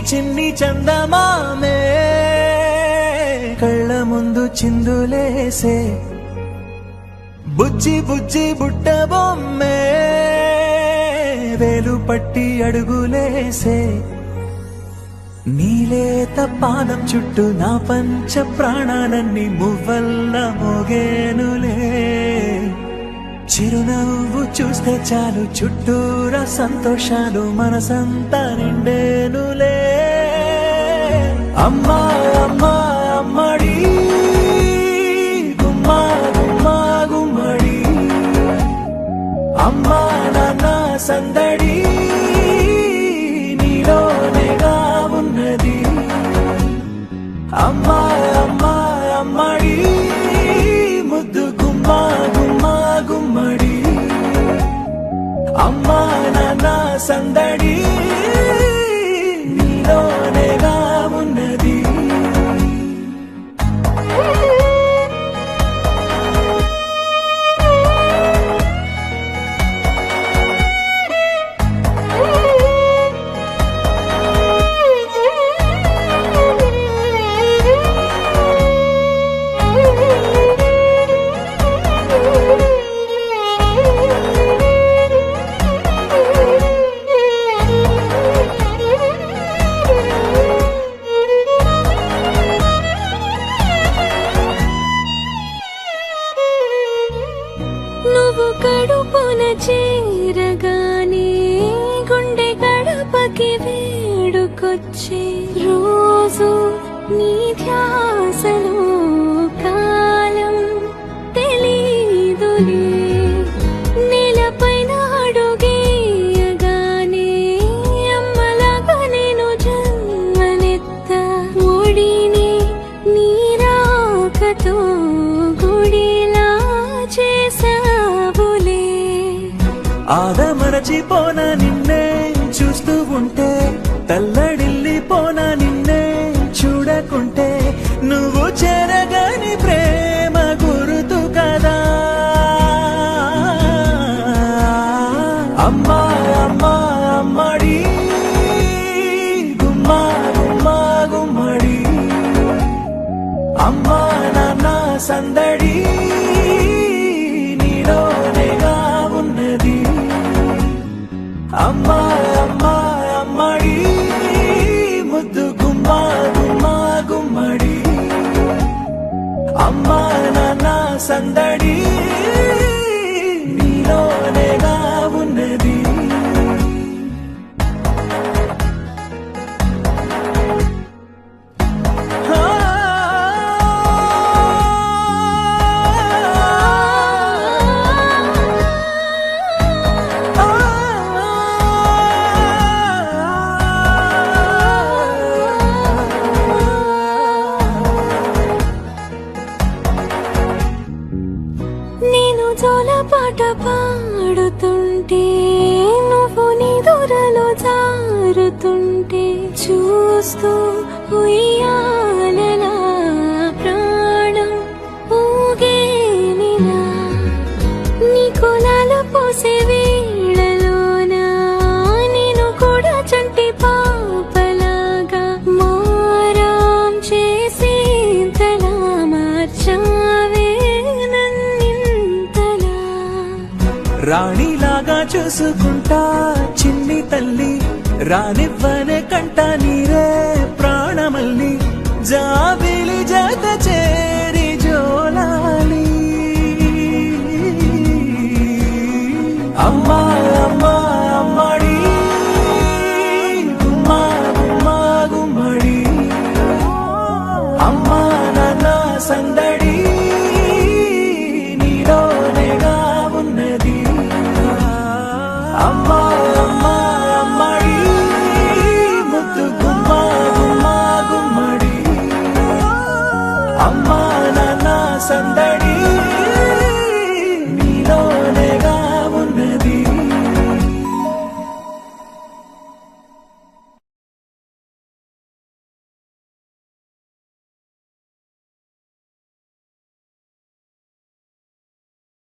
చిన్ని చందమామే కళ్ళ ముందు చిందులేసే బుజ్జి బుజ్జి బుట్ట బొమ్మే వేలు పట్టి అడుగులేసే నీలేత పాదం చుట్టూ నా పంచ ప్రాణాలన్నీ మువ్వల్ల మోగేనులే చిరునవ్వు చూస్తే చాలు చుట్టూరా సంతోషాలు మనసంతా నిండేనులే అమ్మా అమ్మా అమ్మడి గుమ్మా గుమ్మా గుమ్మడి అమ్మా నాన్న సందడి నీలోనేగా ఉన్నది అమ్మా అమ్మా అమ్మడి ముద్దు గుమ్మా గుమ్మా గుమ్మడి అమ్మా నాన్న సందడి నీలోనేగా ఉన్నది నువ్వు కడుపున చేరగానే గుండె గడపకి వేడుకొచ్చే రోజు నీ ధ్యాసలో కాలం తెలీదులే నేలపైన అడుగేయగానే అమ్మలాగా నేను జన్మనెత్త ఒడిని నీ రాకతో గుడిలా చేసావులే ఆదమరచిపోనా నిన్నే చూస్తూ ఉంటే తల్లడిల్లిపోనా నిన్నే చూడకుంటే నువ్వు చెరగని ప్రేమ గురుతు కదా అమ్మా అమ్మా అమ్మడి గుమ్మా గుమ్మా గుమ్మడి అమ్మా నాన్న సందడి నీలోనేగా ఉన్నది అమ్మా అమ్మా అమ్మడి ముద్దు గుమ్మా గుమ్మా గుమ్మడి అమ్మా నాన్న సందడి నీలోనేగా ఉన్నది నేను జోలపాట పాడుతుంటే నువ్వు నీ దూరలో జారుతుంటే చూస్తూ ఉయ్యాలలా ప్రాణం ఊగేనిలా నీ కులాల పోసే వేళలోనా నేను కూడా చంటి పాపలాగా మారాం చేసేంతలా మార్చావే రాణిలాగా చూసుకుంటా చిన్ని తల్లి రానివ్వనే కంట నీరే ప్రాణమల్లి జాబిలి జత చేరి జోలాలి అమ్మా అమ్మా అమ్మడి గుమ్మా గుమ్మా గుమ్మడి అమ్మా నాన్న సందడి నీలోనేగా ఉన్నది అమ్మా అమ్మా అమ్మడి ముద్దు గుమ్మా గుమ్మా గుమ్మడి అమ్మా నాన్న సందడి